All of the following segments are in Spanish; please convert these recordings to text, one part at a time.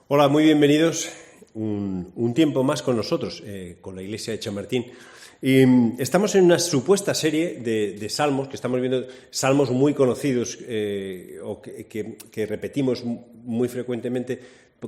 Hola, muy bienvenidos un tiempo más con nosotros, con la Iglesia de Chamartín. Y estamos en una supuesta serie de salmos, que estamos viendo salmos muy conocidos o que repetimos muy frecuentemente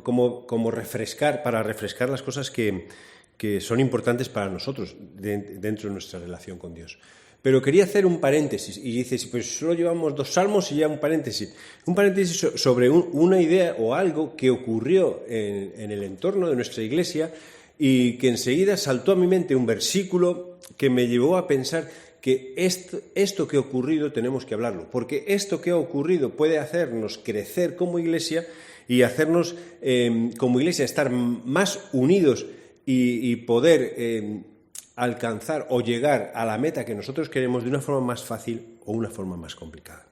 como refrescar, para refrescar las cosas que son importantes para nosotros dentro de nuestra relación con Dios. Pero quería hacer un paréntesis, y dices, pues solo llevamos 2 salmos y ya un paréntesis. Un paréntesis sobre una idea o algo que ocurrió en el entorno de nuestra iglesia y que enseguida saltó a mi mente un versículo que me llevó a pensar que esto que ha ocurrido tenemos que hablarlo, porque esto que ha ocurrido puede hacernos crecer como iglesia y hacernos como iglesia estar más unidos y poder alcanzar o llegar a la meta que nosotros queremos de una forma más fácil o una forma más complicada.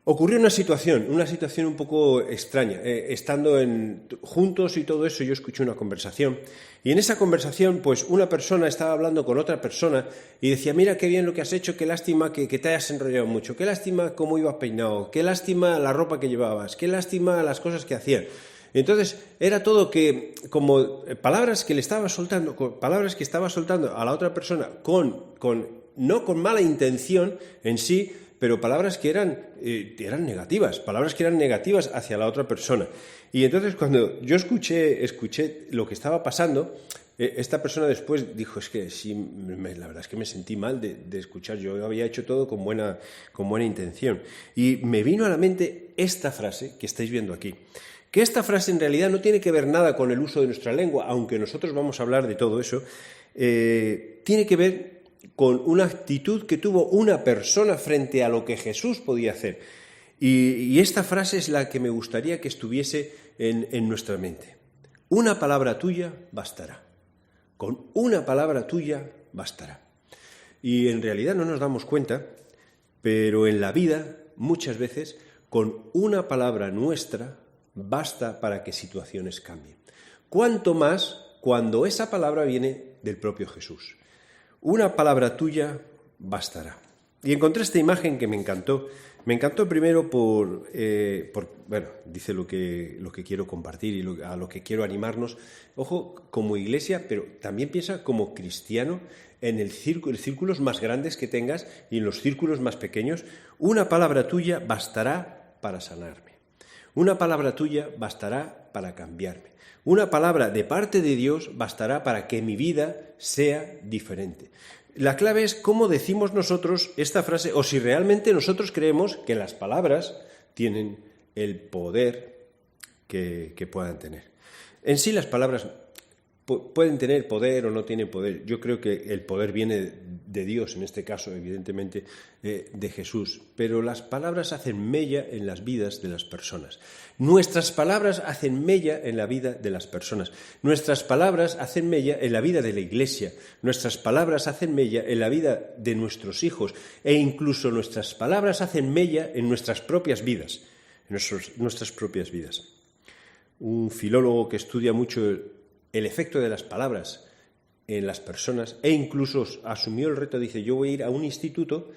Ocurrió una situación un poco extraña. Estando juntos y todo eso, yo escuché una conversación. Y en esa conversación, pues una persona estaba hablando con otra persona y decía, mira qué bien lo que has hecho, qué lástima que te hayas enrollado mucho, qué lástima cómo ibas peinado, qué lástima la ropa que llevabas, qué lástima las cosas que hacían. Entonces, era todo que, como palabras que estaba soltando a la otra persona, no con mala intención en sí, pero palabras que eran negativas, hacia la otra persona. Y entonces, cuando yo escuché lo que estaba pasando, esta persona después dijo, es que sí, la verdad es que me sentí mal de escuchar, yo había hecho todo con buena intención. Y me vino a la mente esta frase que estáis viendo aquí. Que esta frase en realidad no tiene que ver nada con el uso de nuestra lengua, aunque nosotros vamos a hablar de todo eso, tiene que ver con una actitud que tuvo una persona frente a lo que Jesús podía hacer. Y esta frase es la que me gustaría que estuviese en nuestra mente. Una palabra tuya bastará. Con una palabra tuya bastará. Y en realidad no nos damos cuenta, pero en la vida, muchas veces, con una palabra nuestra basta para que situaciones cambien. Cuanto más cuando esa palabra viene del propio Jesús. Una palabra tuya bastará. Y encontré esta imagen que me encantó. Me encantó primero dice lo que quiero compartir y a lo que quiero animarnos. Ojo, como iglesia, pero también piensa como cristiano en los círculos más grandes que tengas y en los círculos más pequeños. Una palabra tuya bastará para sanarme. Una palabra tuya bastará para cambiarme. Una palabra de parte de Dios bastará para que mi vida sea diferente. La clave es cómo decimos nosotros esta frase o si realmente nosotros creemos que las palabras tienen el poder que puedan tener. En sí las palabras pueden tener poder o no tienen poder. Yo creo que el poder viene de Dios, en este caso, evidentemente, de Jesús. Pero las palabras hacen mella en las vidas de las personas. Nuestras palabras hacen mella en la vida de las personas. Nuestras palabras hacen mella en la vida de la Iglesia. Nuestras palabras hacen mella en la vida de nuestros hijos. E incluso nuestras palabras hacen mella en nuestras propias vidas. Nuestras propias vidas. Un filólogo que estudia mucho el efecto de las palabras en las personas e incluso asumió el reto, dice, yo voy a ir a un instituto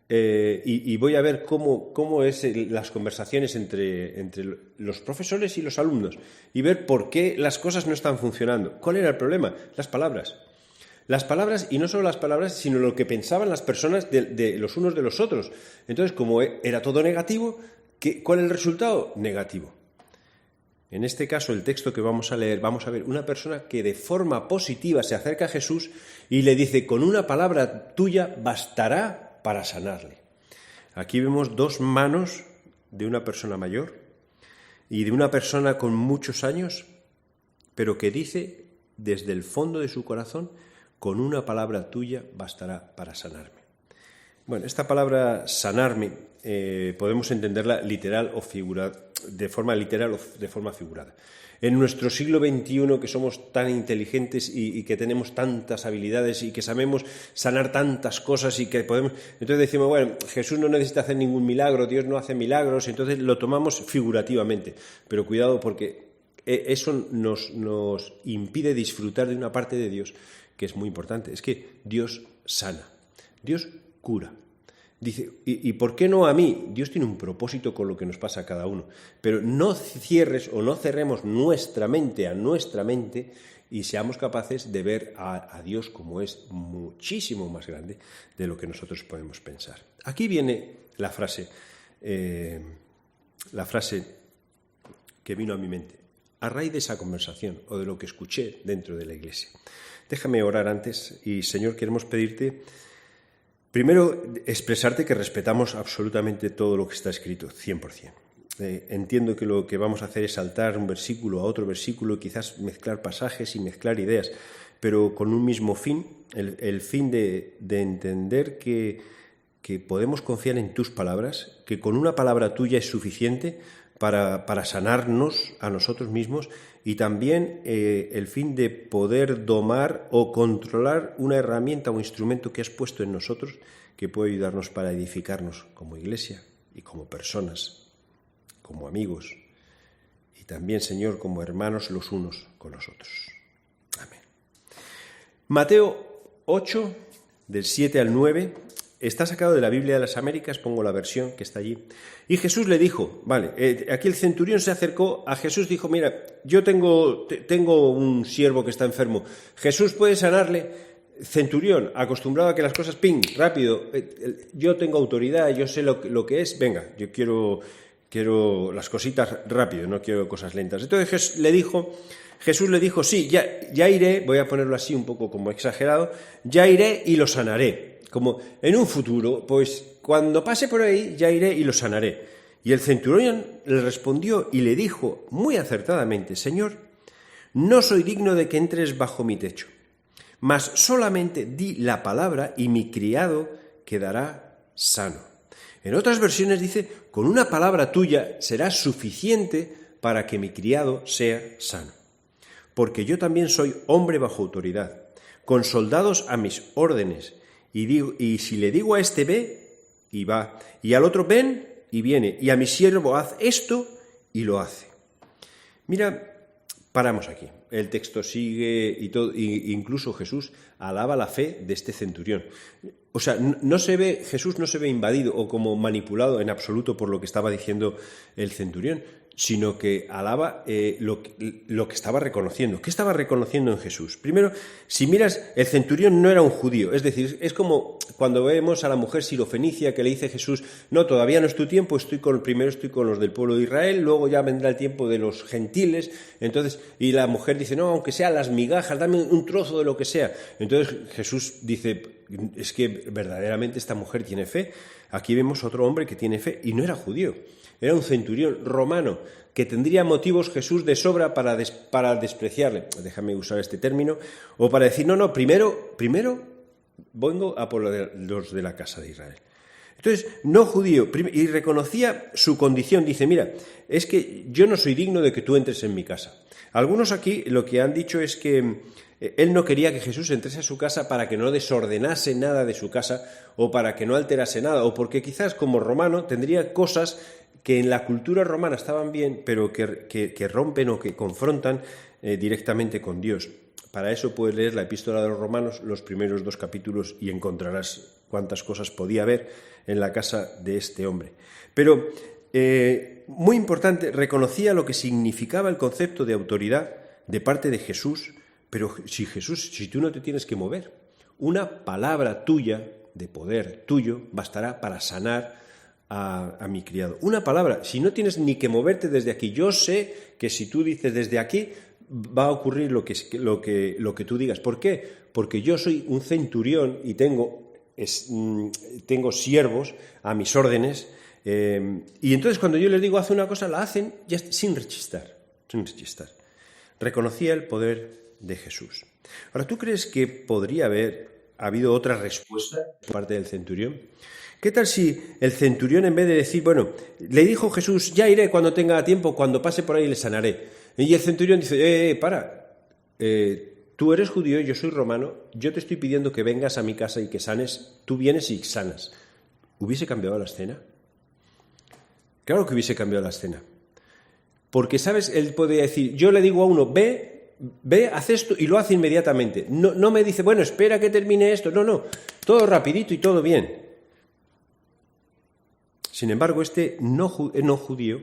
y voy a ver cómo es las conversaciones entre los profesores y los alumnos y ver por qué las cosas no están funcionando. ¿Cuál era el problema? Las palabras. Las palabras, y no solo las palabras, sino lo que pensaban las personas de los unos de los otros. Entonces, como era todo negativo, ¿cuál es el resultado? Negativo. En este caso, el texto que vamos a leer, vamos a ver una persona que de forma positiva se acerca a Jesús y le dice, con una palabra tuya bastará para sanarle. Aquí vemos 2 manos de una persona mayor y de una persona con muchos años, pero que dice desde el fondo de su corazón, con una palabra tuya bastará para sanarme. Bueno, esta palabra sanarme podemos entenderla literal o figurada. De forma literal o de forma figurada. En nuestro siglo XXI, que somos tan inteligentes y que tenemos tantas habilidades y que sabemos sanar tantas cosas y que podemos... Entonces decimos, bueno, Jesús no necesita hacer ningún milagro, Dios no hace milagros, entonces lo tomamos figurativamente. Pero cuidado porque eso nos impide disfrutar de una parte de Dios que es muy importante. Es que Dios sana, Dios cura. Dice, ¿y por qué no a mí? Dios tiene un propósito con lo que nos pasa a cada uno. Pero no cierres o no cerremos nuestra mente a nuestra mente y seamos capaces de ver a Dios como es muchísimo más grande de lo que nosotros podemos pensar. Aquí viene la frase que vino a mi mente, a raíz de esa conversación o de lo que escuché dentro de la iglesia. Déjame orar antes y, Señor, queremos pedirte, primero, expresarte que respetamos absolutamente todo lo que está escrito, 100%. Entiendo que lo que vamos a hacer es saltar un versículo a otro versículo, quizás mezclar pasajes y mezclar ideas, pero con un mismo fin, el fin de entender que podemos confiar en tus palabras, que con una palabra tuya es suficiente para sanarnos a nosotros mismos, y también el fin de poder domar o controlar una herramienta o instrumento que has puesto en nosotros que puede ayudarnos para edificarnos como iglesia y como personas, como amigos y también, Señor, como hermanos los unos con los otros. Amén. Mateo 8, del 7 al 9, está sacado de la Biblia de las Américas, pongo la versión que está allí. Y Jesús le dijo, aquí el centurión se acercó a Jesús, dijo, mira, yo tengo un siervo que está enfermo, Jesús puede sanarle. Centurión, acostumbrado a que las cosas, rápido, yo tengo autoridad, yo sé lo que es, venga, yo quiero las cositas rápido, no quiero cosas lentas. Entonces Jesús le dijo, sí, ya iré, voy a ponerlo así un poco como exagerado, ya iré y lo sanaré. Como en un futuro, pues cuando pase por ahí, ya iré y lo sanaré. Y el centurión le respondió y le dijo muy acertadamente, Señor, no soy digno de que entres bajo mi techo, mas solamente di la palabra y mi criado quedará sano. En otras versiones dice, con una palabra tuya será suficiente para que mi criado sea sano. Porque yo también soy hombre bajo autoridad, con soldados a mis órdenes, y si le digo a este ve, y va, y al otro ven, y viene, y a mi siervo haz esto, y lo hace. Mira, paramos aquí. El texto sigue y todo, incluso Jesús alaba la fe de este centurión. O sea, Jesús no se ve invadido o como manipulado en absoluto por lo que estaba diciendo el centurión, sino que alaba lo que estaba reconociendo. ¿Qué estaba reconociendo en Jesús? Primero, si miras, el centurión no era un judío, es decir, es como cuando vemos a la mujer sirofenicia que le dice a Jesús, no, todavía no es tu tiempo, primero estoy con los del pueblo de Israel, luego ya vendrá el tiempo de los gentiles, entonces, y la mujer dice, no, aunque sea las migajas, dame un trozo de lo que sea. Entonces Jesús dice, es que verdaderamente esta mujer tiene fe. Aquí vemos otro hombre que tiene fe y no era judío. Era un centurión romano que tendría motivos Jesús de sobra para despreciarle. Déjame usar este término. O para decir, no, primero vengo a por los de la casa de Israel. Entonces, no judío, y reconocía su condición. Dice, mira, es que yo no soy digno de que tú entres en mi casa. Algunos aquí lo que han dicho es que él no quería que Jesús entrase a su casa para que no desordenase nada de su casa o para que no alterase nada, o porque quizás como romano tendría cosas que en la cultura romana estaban bien, pero que rompen o que confrontan directamente con Dios. Para eso puedes leer la Epístola de los Romanos, los primeros 2 capítulos, y encontrarás cuántas cosas podía haber en la casa de este hombre. Pero, muy importante, reconocía lo que significaba el concepto de autoridad de parte de Jesús, pero si tú no te tienes que mover, una palabra tuya, de poder tuyo, bastará para sanar a mi criado. Una palabra, si no tienes ni que moverte desde aquí, yo sé que si tú dices desde aquí, va a ocurrir lo que tú digas. ¿Por qué? Porque yo soy un centurión y tengo siervos a mis órdenes, y entonces cuando yo les digo haz una cosa, la hacen ya sin rechistar. Reconocía el poder de Jesús. Ahora, ¿tú crees que podría haber habido otra respuesta por parte del centurión? ¿Qué tal si el centurión, en vez de decir, bueno, le dijo Jesús, ya iré cuando tenga tiempo, cuando pase por ahí le sanaré? Y el centurión dice, tú eres judío, yo soy romano, yo te estoy pidiendo que vengas a mi casa y que sanes, tú vienes y sanas. ¿Hubiese cambiado la escena? Claro que hubiese cambiado la escena. Porque, ¿sabes? Él podría decir, yo le digo a uno, ve, haz esto, y lo hace inmediatamente. No me dice, bueno, espera que termine esto. No, todo rapidito y todo bien. Sin embargo, este no judío,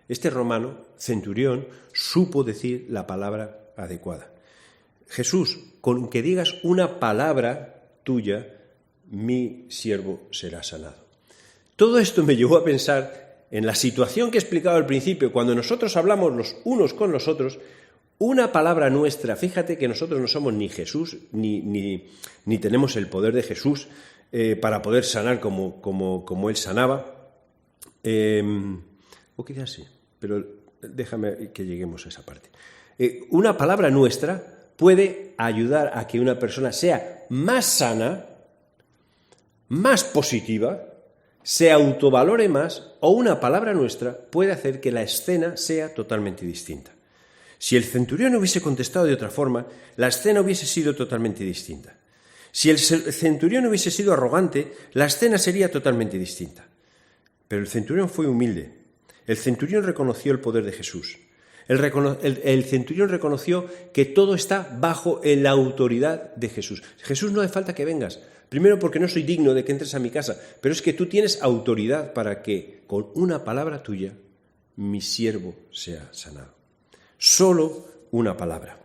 este romano, centurión, supo decir la palabra adecuada. Jesús, con que digas una palabra tuya, mi siervo será sanado. Todo esto me llevó a pensar en la situación que he explicado al principio. Cuando nosotros hablamos los unos con los otros, una palabra nuestra, fíjate que nosotros no somos ni Jesús, ni tenemos el poder de Jesús para poder sanar como Él sanaba. O quizás sí, pero déjame que lleguemos a esa parte. Una palabra nuestra puede ayudar a que una persona sea más sana, más positiva, se autovalore más, o una palabra nuestra puede hacer que la escena sea totalmente distinta. Si el centurión hubiese contestado de otra forma, la escena hubiese sido totalmente distinta. Si el centurión hubiese sido arrogante, la escena sería totalmente distinta. Pero el centurión fue humilde. El centurión reconoció el poder de Jesús. El centurión reconoció que todo está bajo la autoridad de Jesús. Jesús, no hace falta que vengas. Primero porque no soy digno de que entres a mi casa, pero es que tú tienes autoridad para que con una palabra tuya mi siervo sea sanado. Solo una palabra.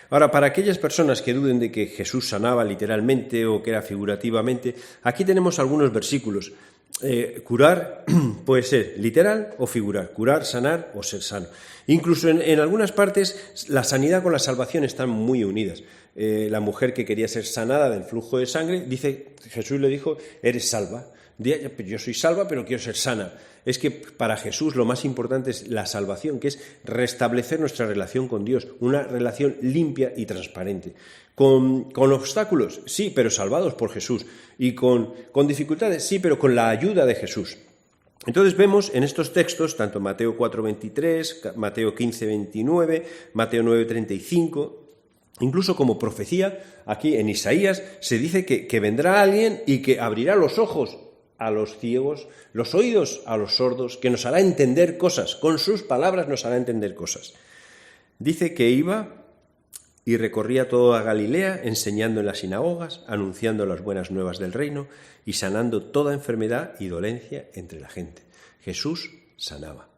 Ahora, para aquellas personas que duden de que Jesús sanaba literalmente o que era figurativamente, aquí tenemos algunos versículos. Curar puede ser literal o figurar, curar, sanar o ser sano. Incluso en algunas partes la sanidad con la salvación están muy unidas. La mujer que quería ser sanada del flujo de sangre, Jesús le dijo, eres salva. Yo soy salva, pero quiero ser sana. Es que para Jesús lo más importante es la salvación, que es restablecer nuestra relación con Dios, una relación limpia y transparente. ¿Con obstáculos? Sí, pero salvados por Jesús. Y con dificultades, sí, pero con la ayuda de Jesús. Entonces vemos en estos textos, tanto Mateo 4:23, Mateo 15:29, Mateo 9:35, incluso como profecía, aquí en Isaías se dice que vendrá alguien y que abrirá los ojos a los ciegos, los oídos a los sordos, que nos hará entender cosas, con sus palabras nos hará entender cosas. Dice que iba y recorría toda Galilea, enseñando en las sinagogas, anunciando las buenas nuevas del reino y sanando toda enfermedad y dolencia entre la gente. Jesús sanaba.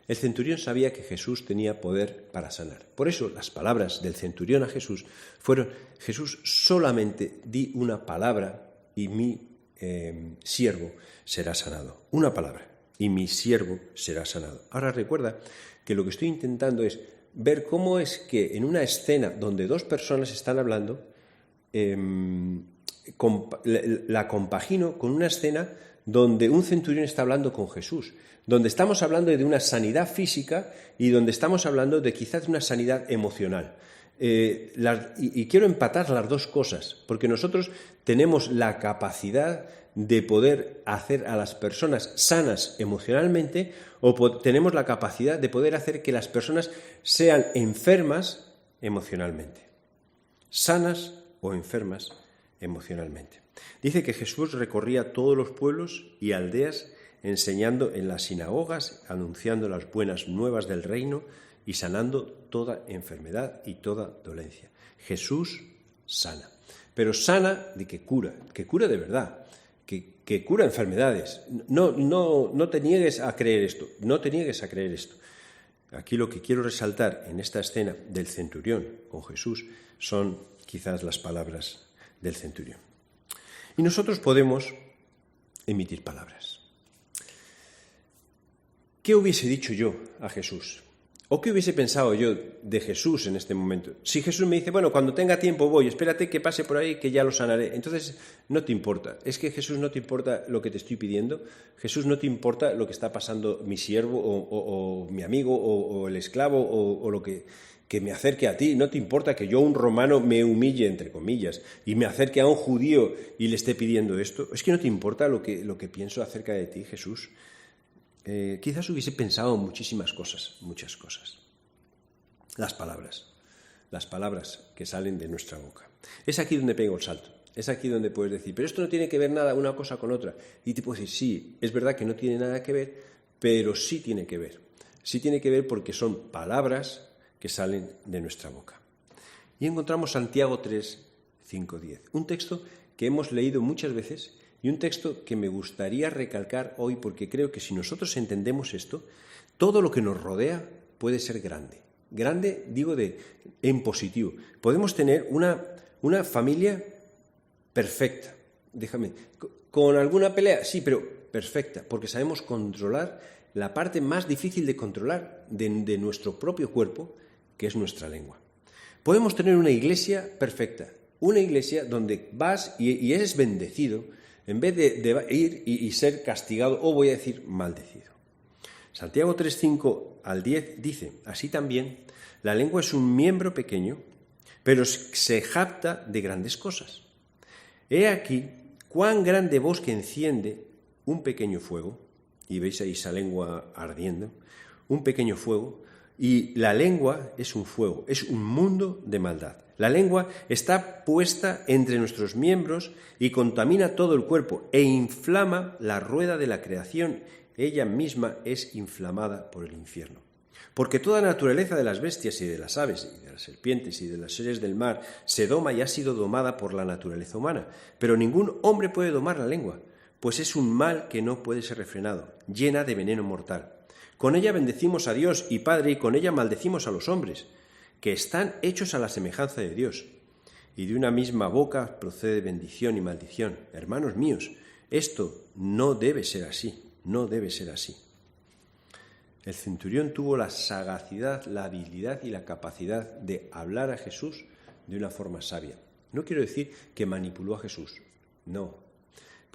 El centurión sabía que Jesús tenía poder para sanar. Por eso las palabras del centurión a Jesús fueron: Jesús, solamente di una palabra y mi siervo será sanado. Una palabra y mi siervo será sanado. Ahora recuerda que lo que estoy intentando es ver cómo es que en una escena donde dos personas están hablando, la compagino con una escena donde un centurión está hablando con Jesús, donde estamos hablando de una sanidad física y donde estamos hablando de quizás una sanidad emocional. Y quiero empatar las dos cosas, porque nosotros tenemos la capacidad de poder hacer a las personas sanas emocionalmente, o tenemos la capacidad de poder hacer que las personas sean enfermas emocionalmente. Sanas o enfermas emocionalmente. Dice que Jesús recorría todos los pueblos y aldeas, enseñando en las sinagogas, anunciando las buenas nuevas del reino y sanando toda enfermedad y toda dolencia. Jesús sana, pero sana de que cura de verdad, que cura enfermedades. No te niegues a creer esto, no te niegues a creer esto. Aquí lo que quiero resaltar en esta escena del centurión con Jesús son quizás las palabras del centurión. Y nosotros podemos emitir palabras. ¿Qué hubiese dicho yo a Jesús? ¿O qué hubiese pensado yo de Jesús en este momento? Si Jesús me dice, bueno, cuando tenga tiempo voy, espérate que pase por ahí que ya lo sanaré. Entonces, no te importa. Es que Jesús no te importa lo que te estoy pidiendo. Jesús no te importa lo que está pasando mi siervo o mi amigo o el esclavo o lo que me acerque a ti. No te importa que yo, un romano, me humille, entre comillas, y me acerque a un judío y le esté pidiendo esto. Es que no te importa lo que pienso acerca de ti, Jesús. Quizás hubiese pensado muchísimas cosas, muchas cosas. Las palabras que salen de nuestra boca. Es aquí donde pego el salto, es aquí donde puedes decir, pero esto no tiene que ver nada una cosa con otra. Y te puedo decir, sí, es verdad que no tiene nada que ver, pero sí tiene que ver. Sí tiene que ver porque son palabras que salen de nuestra boca. Y encontramos Santiago 3, 5, 10, un texto que hemos leído muchas veces Y un texto que me gustaría recalcar hoy, porque creo que si nosotros entendemos esto, todo lo que nos rodea puede ser grande. Grande, digo, en positivo. Podemos tener una familia perfecta. Déjame, ¿con alguna pelea? Sí, pero perfecta, porque sabemos controlar la parte más difícil de controlar de nuestro propio cuerpo, que es nuestra lengua. Podemos tener una iglesia perfecta, una iglesia donde vas y eres bendecido, en vez de ir y ser castigado, o voy a decir maldecido. Santiago 3:5 al 10 dice, así también, la lengua es un miembro pequeño, pero se jacta de grandes cosas. He aquí cuán grande bosque enciende un pequeño fuego, y veis ahí esa lengua ardiendo, un pequeño fuego, y la lengua es un fuego, es un mundo de maldad. La lengua está puesta entre nuestros miembros y contamina todo el cuerpo e inflama la rueda de la creación. Ella misma es inflamada por el infierno. Porque toda naturaleza de las bestias y de las aves y de las serpientes y de los seres del mar se doma y ha sido domada por la naturaleza humana. Pero ningún hombre puede domar la lengua, pues es un mal que no puede ser refrenado, llena de veneno mortal. Con ella bendecimos a Dios y Padre, y con ella maldecimos a los hombres, que están hechos a la semejanza de Dios. Y de una misma boca procede bendición y maldición. Hermanos míos, esto no debe ser así, no debe ser así. El centurión tuvo la sagacidad, la habilidad y la capacidad de hablar a Jesús de una forma sabia. No quiero decir que manipuló a Jesús, no.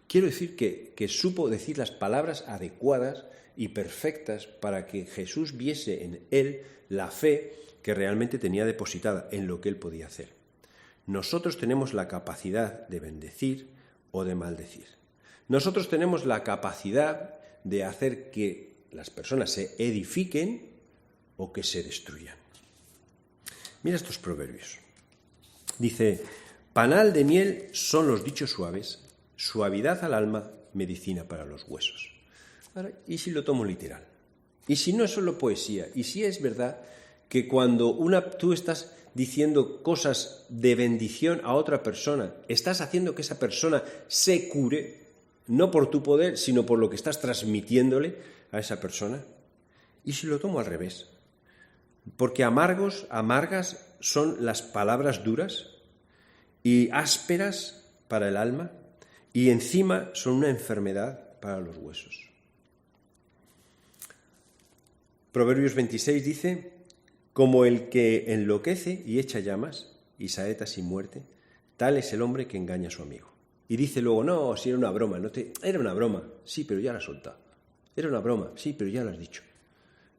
Quiero decir que supo decir las palabras adecuadas y perfectas para que Jesús viese en él la fe que realmente tenía depositada en lo que él podía hacer. Nosotros tenemos la capacidad de bendecir o de maldecir. Nosotros tenemos la capacidad de hacer que las personas se edifiquen o que se destruyan. Mira estos proverbios. Dice, panal de miel son los dichos suaves, suavidad al alma, medicina para los huesos. Ahora, ¿y si lo tomo literal? ¿Y si no es solo poesía? ¿Y si es verdad que cuando tú estás diciendo cosas de bendición a otra persona, estás haciendo que esa persona se cure, no por tu poder, sino por lo que estás transmitiéndole a esa persona? ¿Y si lo tomo al revés? Porque amargas son las palabras duras y ásperas para el alma, y encima son una enfermedad para los huesos. Proverbios 26 dice, como el que enloquece y echa llamas y saeta sin muerte, tal es el hombre que engaña a su amigo. Y dice luego, no, si era una broma, era una broma, sí, pero ya la has soltado. Era una broma, sí, pero ya lo has dicho.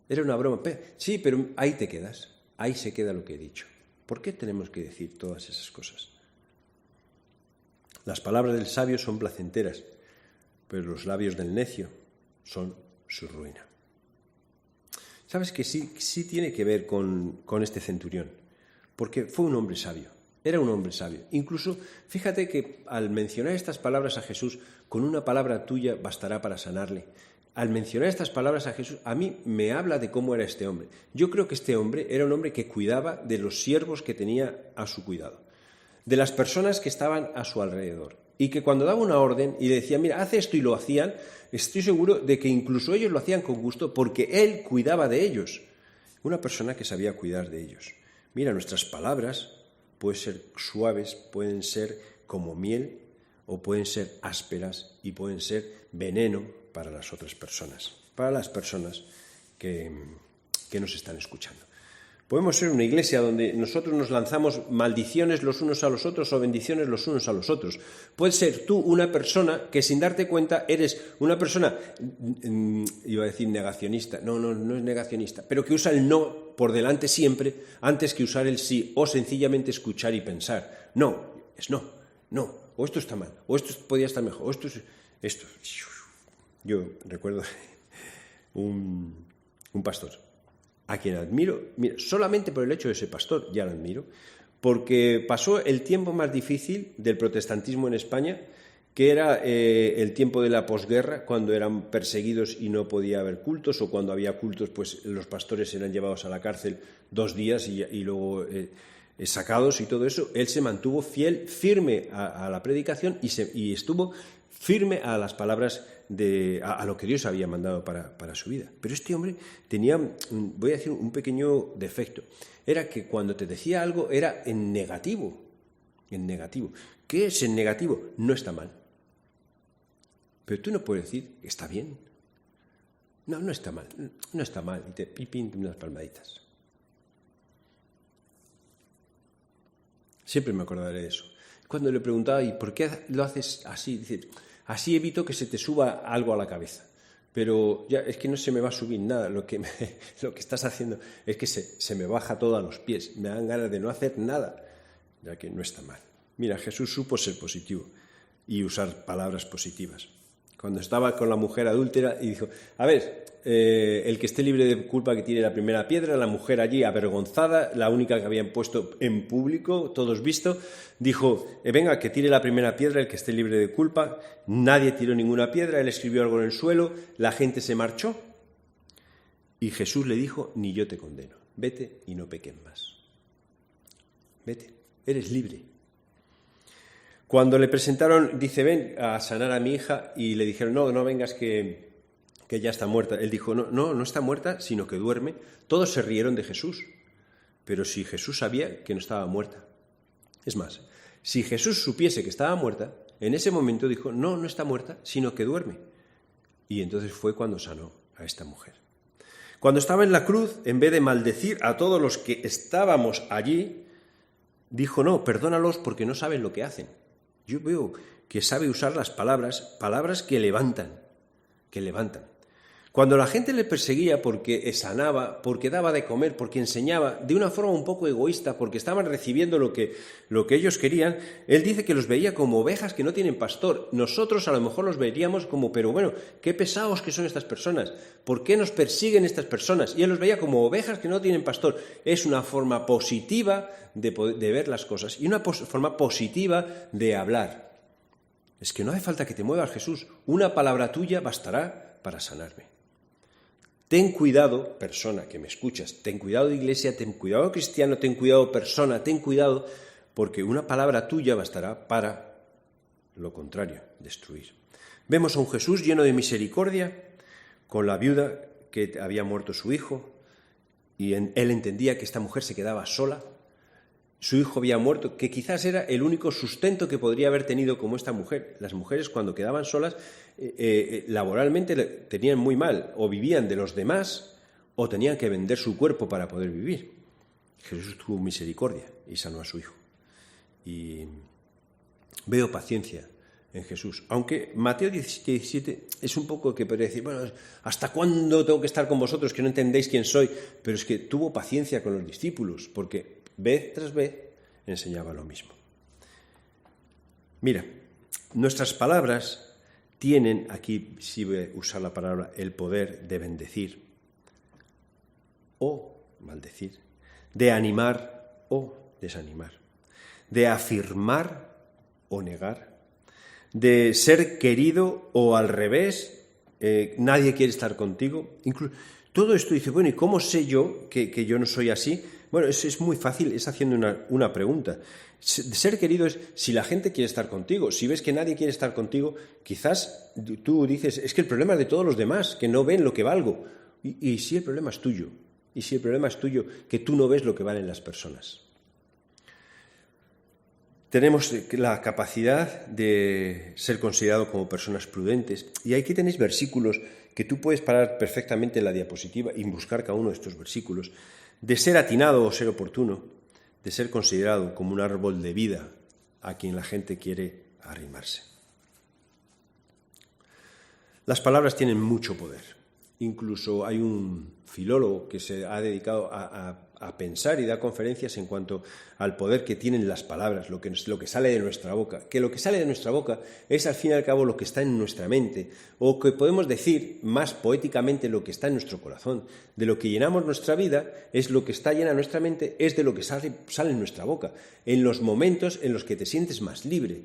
Era una broma, sí, pero ahí te quedas, ahí se queda lo que he dicho. ¿Por qué tenemos que decir todas esas cosas? Las palabras del sabio son placenteras, pero los labios del necio son su ruina. ¿Sabes que sí tiene que ver con este centurión? Porque fue un hombre sabio, era un hombre sabio. Incluso, fíjate que al mencionar estas palabras a Jesús, con una palabra tuya bastará para sanarle. Al mencionar estas palabras a Jesús, a mí me habla de cómo era este hombre. Yo creo que este hombre era un hombre que cuidaba de los siervos que tenía a su cuidado, de las personas que estaban a su alrededor. Y que cuando daba una orden y decía, mira, haz esto y lo hacían, estoy seguro de que incluso ellos lo hacían con gusto porque él cuidaba de ellos. Una persona que sabía cuidar de ellos. Mira, nuestras palabras pueden ser suaves, pueden ser como miel o pueden ser ásperas y pueden ser veneno para las otras personas, para las personas que nos están escuchando. Podemos ser una iglesia donde nosotros nos lanzamos maldiciones los unos a los otros o bendiciones los unos a los otros. Puedes ser tú una persona que sin darte cuenta eres una persona, iba a decir negacionista, no es negacionista, pero que usa el no por delante siempre antes que usar el sí o sencillamente escuchar y pensar. No, es no, o esto está mal, o esto podría estar mejor, o esto. Yo recuerdo un pastor a quien admiro, mira, solamente por el hecho de ser pastor ya lo admiro, porque pasó el tiempo más difícil del protestantismo en España, que era el tiempo de la posguerra, cuando eran perseguidos y no podía haber cultos, o cuando había cultos, pues los pastores eran llevados a la cárcel 2 días y luego sacados y todo eso, él se mantuvo fiel, firme a la predicación y estuvo firme a las palabras a lo que Dios había mandado para su vida. Pero este hombre tenía, voy a decir, un pequeño defecto. Era que cuando te decía algo era en negativo. En negativo. ¿Qué es en negativo? No está mal. Pero tú no puedes decir, está bien. No, no está mal. No está mal. Y te pipin unas palmaditas. Siempre me acordaré de eso. Cuando le preguntaba, ¿y por qué lo haces así? Dice, así evito que se te suba algo a la cabeza. Pero ya es que no se me va a subir nada. Lo que estás haciendo es que se me baja todo a los pies. Me dan ganas de no hacer nada, ya que no está mal. Mira, Jesús supo ser positivo y usar palabras positivas. Cuando estaba con la mujer adúltera y dijo, a ver, el que esté libre de culpa que tire la primera piedra, la mujer allí avergonzada, la única que habían puesto en público, todos visto, dijo, venga, que tire la primera piedra el que esté libre de culpa. Nadie tiró ninguna piedra, él escribió algo en el suelo, la gente se marchó y Jesús le dijo, ni yo te condeno, vete y no peques más. Vete, eres libre. Cuando le presentaron, dice, ven a sanar a mi hija, y le dijeron, no vengas que ya está muerta. Él dijo, no está muerta, sino que duerme. Todos se rieron de Jesús, pero si Jesús sabía que no estaba muerta. Es más, si Jesús supiese que estaba muerta, en ese momento dijo, no está muerta, sino que duerme. Y entonces fue cuando sanó a esta mujer. Cuando estaba en la cruz, en vez de maldecir a todos los que estábamos allí, dijo, no, perdónalos porque no saben lo que hacen. Yo veo que sabe usar las palabras que levantan. Cuando la gente le perseguía porque sanaba, porque daba de comer, porque enseñaba, de una forma un poco egoísta, porque estaban recibiendo lo que ellos querían, él dice que los veía como ovejas que no tienen pastor. Nosotros a lo mejor los veríamos como, pero bueno, qué pesados que son estas personas, ¿por qué nos persiguen estas personas? Y él los veía como ovejas que no tienen pastor. Es una forma positiva de ver las cosas y una forma positiva de hablar. Es que no hace falta que te muevas, Jesús. Una palabra tuya bastará para sanarme. Ten cuidado, persona que me escuchas, ten cuidado, iglesia, ten cuidado, cristiano, ten cuidado, persona, ten cuidado, porque una palabra tuya bastará para lo contrario, destruir. Vemos a un Jesús lleno de misericordia, con la viuda que había muerto su hijo, y él entendía que esta mujer se quedaba sola. Su hijo había muerto, que quizás era el único sustento que podría haber tenido como esta mujer. Las mujeres, cuando quedaban solas, laboralmente tenían muy mal, o vivían de los demás, o tenían que vender su cuerpo para poder vivir. Jesús tuvo misericordia y sanó a su hijo. Y veo paciencia en Jesús. Aunque Mateo 17 es un poco que podría decir, bueno, ¿hasta cuándo tengo que estar con vosotros que no entendéis quién soy? Pero es que tuvo paciencia con los discípulos, porque vez tras vez enseñaba lo mismo. Mira, nuestras palabras tienen, aquí sí voy a usar la palabra, el poder de bendecir o maldecir, de animar o desanimar, de afirmar o negar, de ser querido o al revés, nadie quiere estar contigo. Todo esto dice, bueno, ¿y cómo sé yo que yo no soy así? Bueno, es muy fácil, es haciendo una pregunta. Ser querido es si la gente quiere estar contigo. Si ves que nadie quiere estar contigo, quizás tú dices, es que el problema es de todos los demás, que no ven lo que valgo. Y si el problema es tuyo, y si el problema es tuyo, que tú no ves lo que valen las personas. Tenemos la capacidad de ser considerados como personas prudentes. Y aquí tenéis versículos que tú puedes parar perfectamente en la diapositiva y buscar cada uno de estos versículos. De ser atinado o ser oportuno, de ser considerado como un árbol de vida a quien la gente quiere arrimarse. Las palabras tienen mucho poder. Incluso hay un filólogo que se ha dedicado a pensar y da conferencias en cuanto al poder que tienen las palabras, lo que sale de nuestra boca. Que lo que sale de nuestra boca es al fin y al cabo lo que está en nuestra mente, o que podemos decir más poéticamente lo que está en nuestro corazón. De lo que llenamos nuestra vida es lo que está llena nuestra mente, es de lo que sale en nuestra boca, en los momentos en los que te sientes más libre.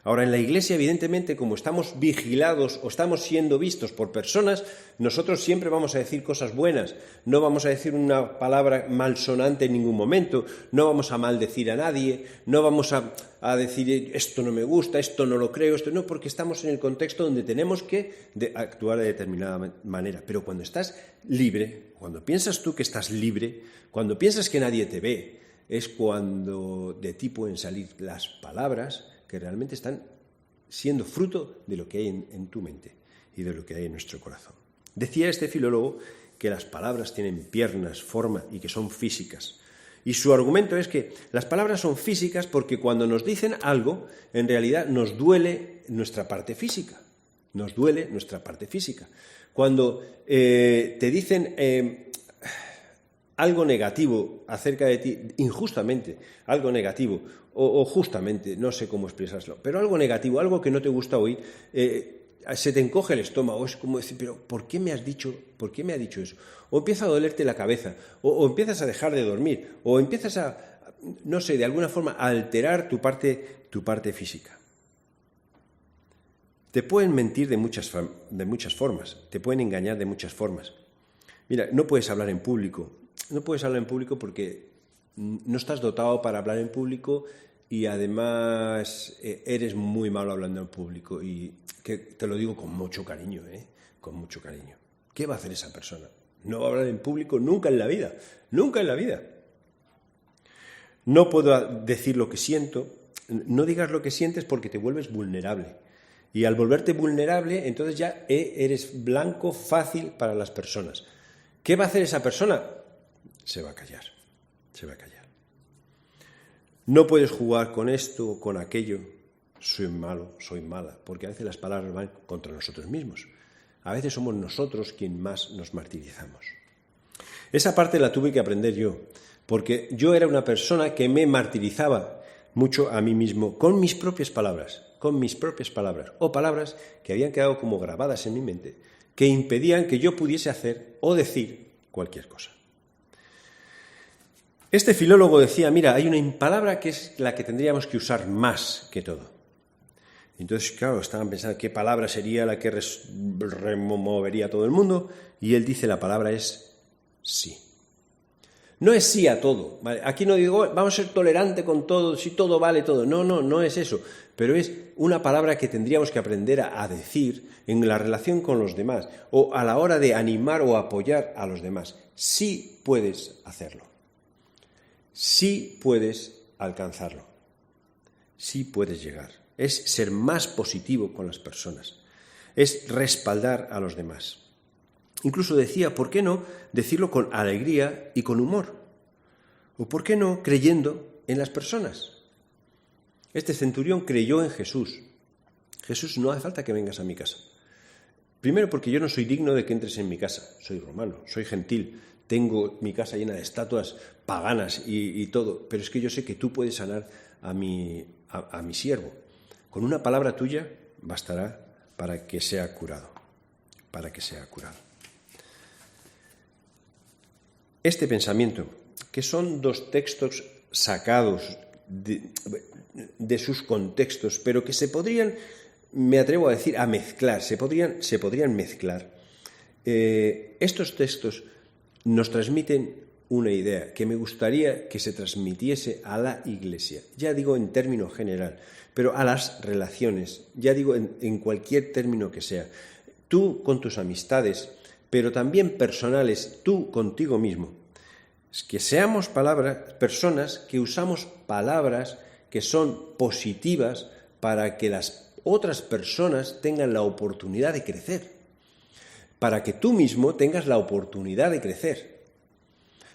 Ahora, en la Iglesia, evidentemente, como estamos vigilados o estamos siendo vistos por personas, nosotros siempre vamos a decir cosas buenas, no vamos a decir una palabra malsonante en ningún momento, no vamos a maldecir a nadie, no vamos a decir esto no me gusta, esto no lo creo, esto no, porque estamos en el contexto donde tenemos que actuar de determinada manera. Pero cuando estás libre, cuando piensas tú que estás libre, cuando piensas que nadie te ve, es cuando de ti pueden salir las palabras que realmente están siendo fruto de lo que hay en tu mente y de lo que hay en nuestro corazón. Decía este filólogo que las palabras tienen piernas, forma y que son físicas. Y su argumento es que las palabras son físicas porque cuando nos dicen algo, en realidad nos duele nuestra parte física. Nos duele nuestra parte física. Cuando te dicen algo negativo acerca de ti, injustamente, algo negativo, o justamente, no sé cómo expresarlo, pero algo negativo, algo que no te gusta oír, se te encoge el estómago, es como decir, pero ¿por qué me ha dicho eso? O empieza a dolerte la cabeza, o empiezas a dejar de dormir, o empiezas a, no sé, de alguna forma a alterar tu parte física. Te pueden mentir de muchas formas, te pueden engañar de muchas formas. Mira, no puedes hablar en público porque no estás dotado para hablar en público y además eres muy malo hablando en público, y que te lo digo con mucho cariño, con mucho cariño. ¿Qué va a hacer esa persona? No va a hablar en público nunca en la vida, nunca en la vida. No puedo decir lo que siento, no digas lo que sientes porque te vuelves vulnerable. Y al volverte vulnerable, entonces ya eres blanco fácil para las personas. ¿Qué va a hacer esa persona? Se va a callar. No puedes jugar con esto o con aquello. Soy malo, soy mala, porque a veces las palabras van contra nosotros mismos. A veces somos nosotros quien más nos martirizamos. Esa parte la tuve que aprender yo, porque yo era una persona que me martirizaba mucho a mí mismo con mis propias palabras, o palabras que habían quedado como grabadas en mi mente, que impedían que yo pudiese hacer o decir cualquier cosa. Este filólogo decía, mira, hay una palabra que es la que tendríamos que usar más que todo. Entonces, claro, estaban pensando qué palabra sería la que removería a todo el mundo, y él dice la palabra es sí. No es sí a todo, ¿vale? Aquí no digo, vamos a ser tolerantes con todo, si todo vale todo. No es eso, pero es una palabra que tendríamos que aprender a decir en la relación con los demás o a la hora de animar o apoyar a los demás. Sí puedes hacerlo. Sí puedes alcanzarlo, sí puedes llegar. Es ser más positivo con las personas, es respaldar a los demás. Incluso decía, ¿por qué no decirlo con alegría y con humor? ¿O por qué no creyendo en las personas? Este centurión creyó en Jesús. Jesús, no hace falta que vengas a mi casa. Primero porque yo no soy digno de que entres en mi casa, soy romano, soy gentil. Tengo mi casa llena de estatuas paganas y todo, pero es que yo sé que tú puedes sanar a mi siervo. Con una palabra tuya bastará para que sea curado. Este pensamiento, que son dos textos sacados de sus contextos, pero que se podrían, me atrevo a decir, a mezclar, se podrían mezclar. Estos textos nos transmiten una idea que me gustaría que se transmitiese a la Iglesia, ya digo en término general, pero a las relaciones, ya digo en cualquier término que sea. Tú con tus amistades, pero también personales, tú contigo mismo. Es que seamos personas que usamos palabras que son positivas para que las otras personas tengan la oportunidad de crecer. Para que tú mismo tengas la oportunidad de crecer,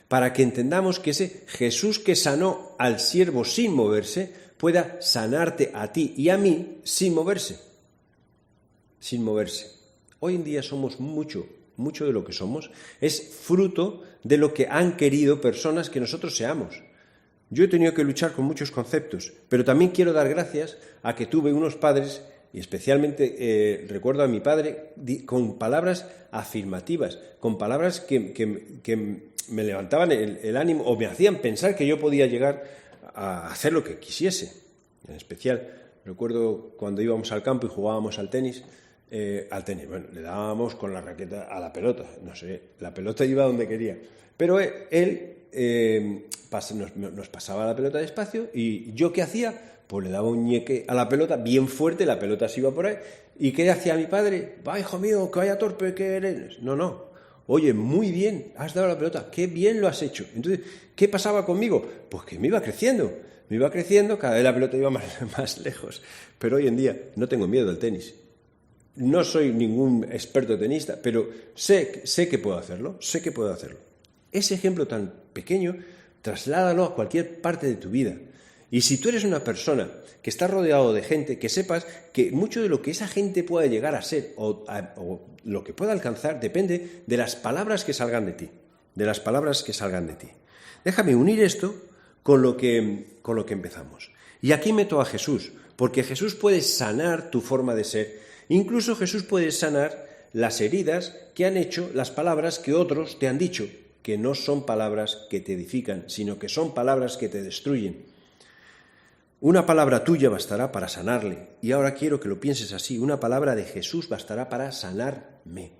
para que entendamos que ese Jesús que sanó al siervo sin moverse pueda sanarte a ti y a mí sin moverse. Hoy en día somos mucho de lo que somos, es fruto de lo que han querido personas que nosotros seamos. Yo he tenido que luchar con muchos conceptos, pero también quiero dar gracias a que tuve unos padres. Y especialmente recuerdo a mi padre con palabras afirmativas, con palabras que me levantaban el ánimo o me hacían pensar que yo podía llegar a hacer lo que quisiese. En especial Recuerdo cuando íbamos al campo y jugábamos al tenis, bueno, le dábamos con la raqueta a la pelota, no sé, la pelota iba donde quería, pero él nos pasaba la pelota despacio y yo ¿qué hacía? Pues le daba un ñeque a la pelota bien fuerte, la pelota se iba por ahí, ¿y qué hacía mi padre? Va, hijo mío, que vaya torpe que eres. No, oye, muy bien, has dado la pelota, qué bien lo has hecho. Entonces, ¿qué pasaba conmigo? Pues que me iba creciendo, cada vez la pelota iba más lejos, pero hoy en día no tengo miedo del tenis. No soy ningún experto tenista, pero sé que puedo hacerlo, Ese ejemplo tan pequeño, trasládalo a cualquier parte de tu vida. Y si tú eres una persona que está rodeado de gente, que sepas que mucho de lo que esa gente pueda llegar a ser o lo que pueda alcanzar depende de las palabras que salgan de ti. Déjame unir esto con lo que empezamos. Y aquí meto a Jesús, porque Jesús puede sanar tu forma de ser. Incluso Jesús puede sanar las heridas que han hecho las palabras que otros te han dicho, que no son palabras que te edifican, sino que son palabras que te destruyen. Una palabra tuya bastará para sanarle. Y ahora quiero que lo pienses así, una palabra de Jesús bastará para sanarme.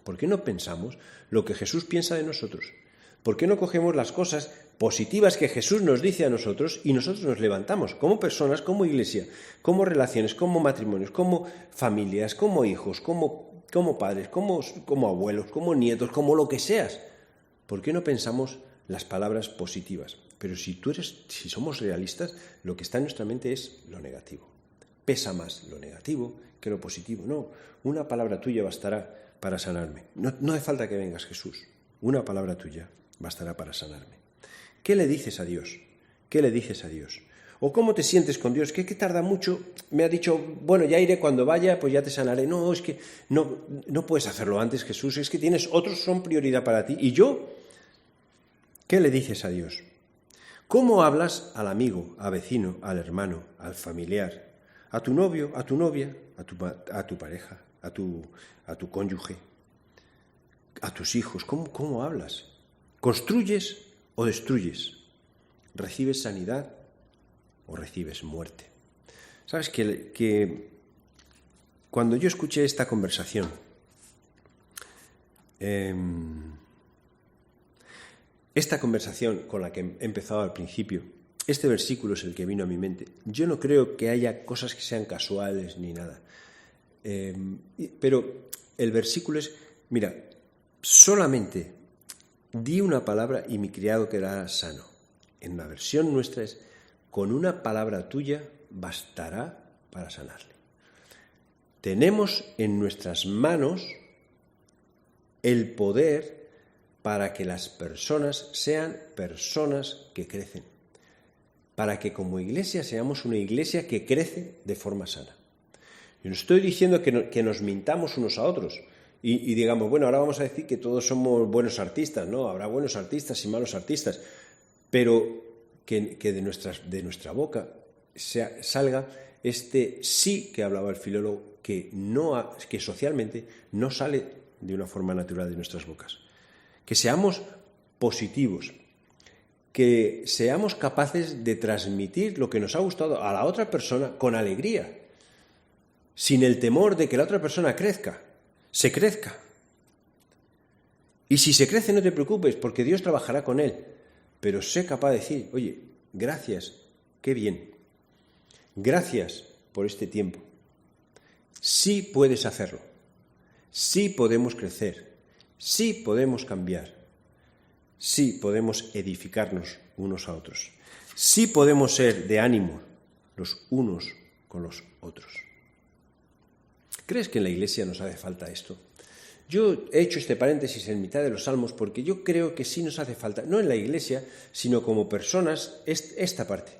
¿Por qué no pensamos lo que Jesús piensa de nosotros? ¿Por qué no cogemos las cosas positivas que Jesús nos dice a nosotros y nosotros nos levantamos como personas, como iglesia, como relaciones, como matrimonios, como familias, como hijos, como padres, como abuelos, como nietos, como lo que seas? ¿Por qué no pensamos las palabras positivas? Pero si somos realistas, lo que está en nuestra mente es lo negativo. Pesa más lo negativo que lo positivo. No, una palabra tuya bastará para sanarme. No hace falta que vengas, Jesús. Una palabra tuya bastará para sanarme. ¿Qué le dices a Dios? ¿O cómo te sientes con Dios? ¿Qué tarda mucho? Me ha dicho, bueno, ya iré cuando vaya, pues ya te sanaré. No, es que no puedes hacerlo antes, Jesús. Es que otros son prioridad para ti. ¿Y yo? ¿Qué le dices a Dios? ¿Cómo hablas al amigo, al vecino, al hermano, al familiar, a tu novio, a tu novia, a tu pareja, a tu cónyuge, a tus hijos? ¿Cómo hablas? ¿Construyes o destruyes? ¿Recibes sanidad o recibes muerte? Sabes que cuando yo escuché esta conversación, esta conversación con la que he empezado al principio, este versículo es el que vino a mi mente. Yo no creo que haya cosas que sean casuales ni nada. Pero el versículo es, mira, solamente di una palabra y mi criado quedará sano. En la versión nuestra es, con una palabra tuya bastará para sanarle. Tenemos en nuestras manos el poder para que las personas sean personas que crecen, para que como iglesia seamos una iglesia que crece de forma sana. Yo no estoy diciendo que nos mintamos unos a otros y digamos, bueno, ahora vamos a decir que todos somos buenos artistas, ¿no? Habrá buenos artistas y malos artistas, pero que de nuestra boca salga este sí que hablaba el filólogo, que socialmente no sale de una forma natural de nuestras bocas. Que seamos positivos, que seamos capaces de transmitir lo que nos ha gustado a la otra persona con alegría, sin el temor de que la otra persona se crezca. Y si se crece, no te preocupes, porque Dios trabajará con él. Pero sé capaz de decir, oye, gracias, qué bien. Gracias por este tiempo. Sí puedes hacerlo. Sí podemos crecer. Sí podemos cambiar. Sí podemos edificarnos unos a otros. Sí podemos ser de ánimo los unos con los otros. ¿Crees que en la iglesia nos hace falta esto? Yo he hecho este paréntesis en mitad de los salmos porque yo creo que sí nos hace falta, no en la iglesia, sino como personas, esta parte.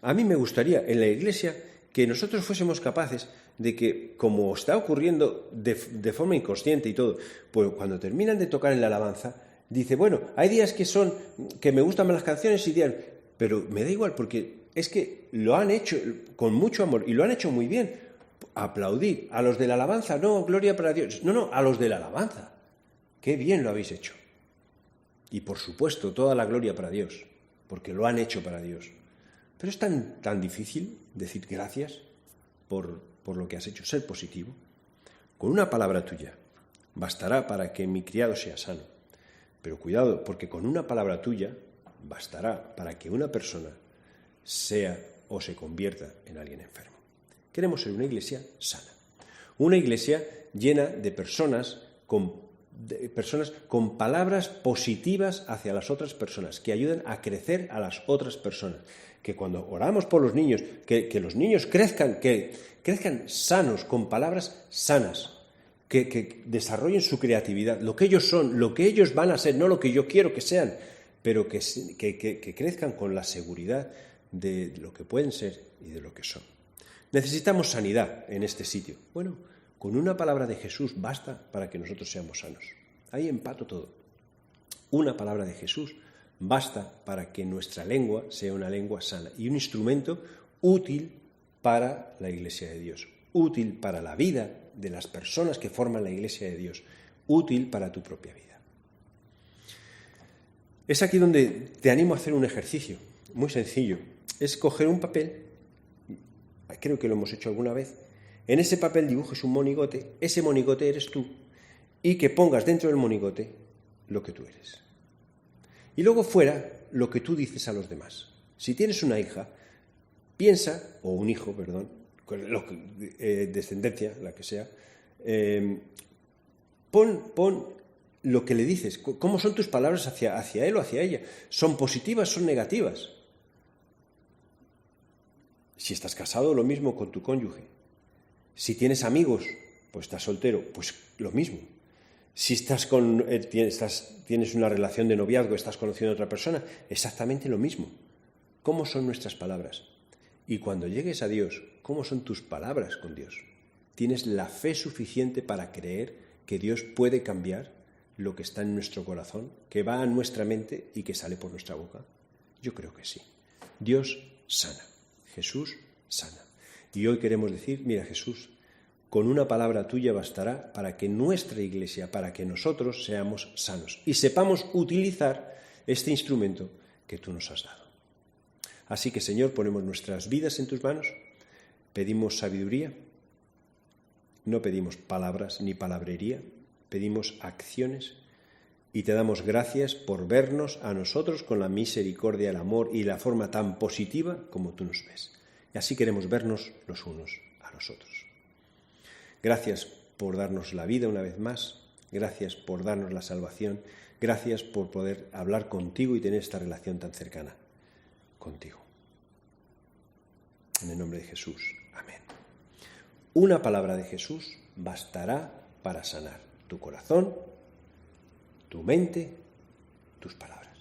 A mí me gustaría en la iglesia que nosotros fuésemos capaces de que, como está ocurriendo de forma inconsciente y todo, pues cuando terminan de tocar en la alabanza, dice, bueno, hay días que me gustan más las canciones y días, pero me da igual porque es que lo han hecho con mucho amor y lo han hecho muy bien. Aplaudir a los de la alabanza, no, gloria para Dios, no, a los de la alabanza. Qué bien lo habéis hecho. Y por supuesto, toda la gloria para Dios, porque lo han hecho para Dios. Pero es tan difícil decir gracias por lo que has hecho, ser positivo. Con una palabra tuya bastará para que mi criado sea sano. Pero cuidado, porque con una palabra tuya bastará para que una persona sea o se convierta en alguien enfermo. Queremos ser una iglesia sana. Una iglesia llena de personas con palabras positivas hacia las otras personas, que ayuden a crecer a las otras personas. Que cuando oramos por los niños, que los niños crezcan sanos, con palabras sanas, que desarrollen su creatividad, lo que ellos son, lo que ellos van a ser, no lo que yo quiero que sean, pero que crezcan con la seguridad de lo que pueden ser y de lo que son. Necesitamos sanidad en este sitio. Bueno, con una palabra de Jesús basta para que nosotros seamos sanos. Ahí empato todo. Una palabra de Jesús basta para que nuestra lengua sea una lengua sana y un instrumento útil para la Iglesia de Dios, útil para la vida de las personas que forman la Iglesia de Dios, útil para tu propia vida. Es aquí donde te animo a hacer un ejercicio muy sencillo. Es coger un papel, creo que lo hemos hecho alguna vez, en ese papel dibujes un monigote, ese monigote eres tú, y que pongas dentro del monigote lo que tú eres. Y luego fuera lo que tú dices a los demás. Si tienes una hija, piensa, o un hijo, perdón, descendencia, la que sea, pon lo que le dices, cómo son tus palabras hacia él o hacia ella. ¿Son positivas, son negativas? Si estás casado, lo mismo con tu cónyuge. Si tienes amigos, pues estás soltero, pues lo mismo. Si tienes una relación de noviazgo, estás conociendo a otra persona, exactamente lo mismo. ¿Cómo son nuestras palabras? Y cuando llegues a Dios, ¿cómo son tus palabras con Dios? ¿Tienes la fe suficiente para creer que Dios puede cambiar lo que está en nuestro corazón, que va a nuestra mente y que sale por nuestra boca? Yo creo que sí. Dios sana. Jesús sana. Y hoy queremos decir, mira Jesús, con una palabra tuya bastará para que nuestra iglesia, para que nosotros seamos sanos y sepamos utilizar este instrumento que tú nos has dado. Así que, Señor, ponemos nuestras vidas en tus manos, pedimos sabiduría, no pedimos palabras ni palabrería, pedimos acciones y te damos gracias por vernos a nosotros con la misericordia, el amor y la forma tan positiva como tú nos ves. Y así queremos vernos los unos a los otros. Gracias por darnos la vida una vez más, gracias por darnos la salvación, gracias por poder hablar contigo y tener esta relación tan cercana contigo. En el nombre de Jesús, amén. Una palabra de Jesús bastará para sanar tu corazón, tu mente, tus palabras.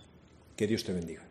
Que Dios te bendiga.